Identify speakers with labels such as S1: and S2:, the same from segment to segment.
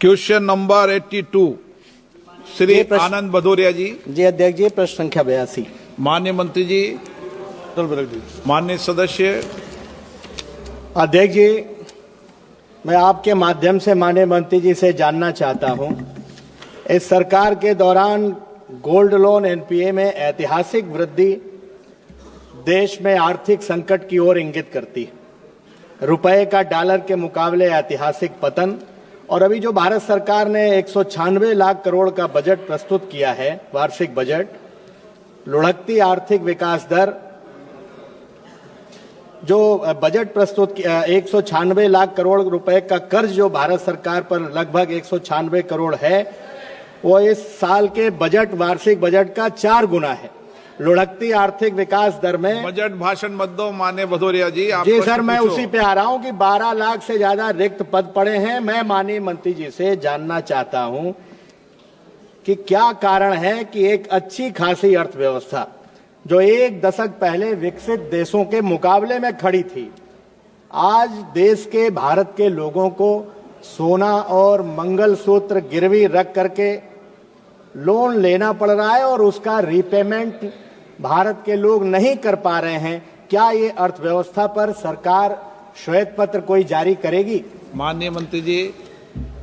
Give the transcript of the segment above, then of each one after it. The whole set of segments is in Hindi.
S1: क्वेश्चन नंबर 82 श्री आनंद भदौरिया जी।
S2: जी अध्यक्ष जी, प्रश्न संख्या 82।
S1: माननीय मंत्री जी, माननीय सदस्य।
S2: अध्यक्ष जी, मैं आपके माध्यम से माननीय मंत्री जी से जानना चाहता हूं, इस सरकार के दौरान गोल्ड लोन एनपीए में ऐतिहासिक वृद्धि देश में आर्थिक संकट की ओर इंगित करती है। रुपए का डॉलर के मुकाबले ऐतिहासिक पतन और अभी जो भारत सरकार ने 196 लाख करोड़ का बजट प्रस्तुत किया है, वार्षिक बजट, लुढ़कती आर्थिक विकास दर, जो बजट प्रस्तुत किया 196 लाख करोड़ रुपए का कर्ज जो भारत सरकार पर लगभग 196 करोड़ है, वो इस साल के बजट वार्षिक बजट का 4 गुना है। लुढ़कती आर्थिक विकास दर में
S1: बजट भाषण मत दो माननीय भदौरिया जी।
S2: जी सर, मैं उसी पे आ रहा हूं कि 12 लाख से ज्यादा रिक्त पद पड़े हैं। मैं माननीय मंत्री जी से जानना चाहता हूं कि क्या कारण है कि एक अच्छी खासी अर्थव्यवस्था जो एक दशक पहले विकसित देशों के मुकाबले में खड़ी थी, आज देश के भारत के लोगों को सोना और मंगलसूत्र गिरवी रख करके लोन लेना पड़ रहा है और उसका रीपेमेंट भारत के लोग नहीं कर पा रहे हैं। क्या ये अर्थव्यवस्था पर सरकार श्वेत पत्र कोई जारी करेगी?
S1: माननीय मंत्री जी।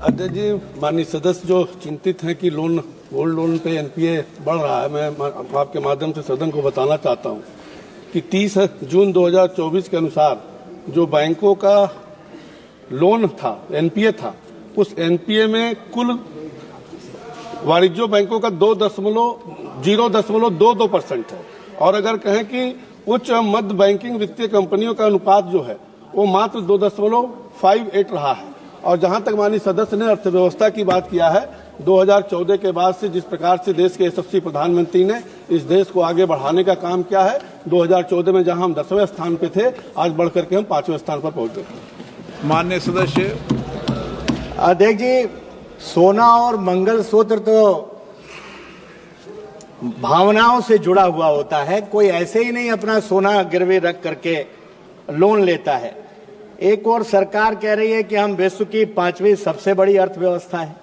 S3: अध्यक्ष जी, माननीय सदस्य जो चिंतित हैं कि गोल्ड लोन पे एनपीए बढ़ रहा है, मैं आपके माध्यम से सदन को बताना चाहता हूं कि 30 जून 2024 के अनुसार जो बैंकों का लोन था, एनपीए था, उस एनपीए में कुल वाणिज्य बैंकों का 0.22% है और अगर कहें कि उच्च मध्य बैंकिंग वित्तीय कंपनियों का अनुपात जो है वो मात्र 2.58 रहा है। और जहां तक माननीय सदस्य ने अर्थव्यवस्था की बात किया है, 2014 के बाद से जिस प्रकार से देश के यशस्वी प्रधानमंत्री ने इस देश को आगे बढ़ाने का काम किया है, 2014 में जहां हम 10वें स्थान पे थे, आज बढ़कर के हम 5वें स्थान पर पहुंच गए।
S1: माननीय सदस्य।
S2: अध्यक्ष जी, सोना और मंगलसूत्र तो भावनाओं से जुड़ा हुआ होता है, कोई ऐसे ही नहीं अपना सोना गिरवी रख करके लोन लेता है। एक और सरकार कह रही है कि हम विश्व की 5वीं सबसे बड़ी अर्थव्यवस्था है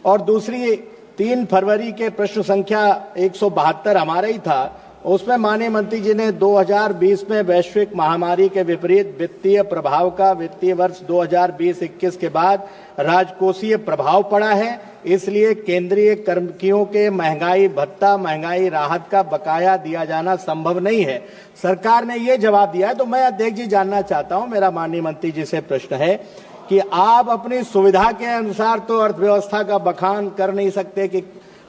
S2: और दूसरी 3 फरवरी के प्रश्न संख्या 172 हमारा ही था, उसमें माननीय मंत्री जी ने 2020 में वैश्विक महामारी के विपरीत वित्तीय प्रभाव का वित्तीय वर्ष 2020-21 के बाद राजकोषीय प्रभाव पड़ा है, इसलिए केंद्रीय कर्मचारियों के महंगाई भत्ता, महंगाई राहत का बकाया दिया जाना संभव नहीं है। सरकार ने ये जवाब दिया है। तो मैं अध्यक्ष जी जानना चाहता हूं, मेरा माननीय मंत्री जी से प्रश्न है कि आप अपनी सुविधा के अनुसार तो अर्थव्यवस्था का बखान कर नहीं सकते कि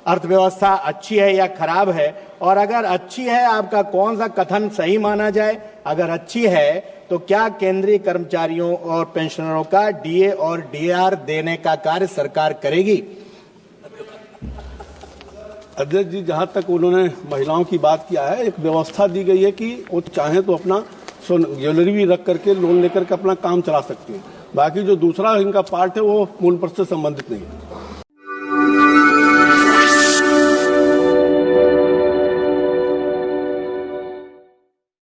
S2: अर्थव्यवस्था अच्छी है या खराब है, और अगर अच्छी है आपका कौन सा कथन सही माना जाए? अगर अच्छी है तो क्या केंद्रीय कर्मचारियों और पेंशनरों का डीए और डीआर देने का कार्य सरकार करेगी?
S3: अध्यक्ष जी, जहां तक उन्होंने महिलाओं की बात किया है, एक व्यवस्था दी गई है कि वो चाहे तो अपना ज्वेलरी भी रख करके लोन लेकर के अपना काम चला सकते हैं। बाकी जो दूसरा इनका पार्ट है वो मूल पर से संबंधित नहीं है।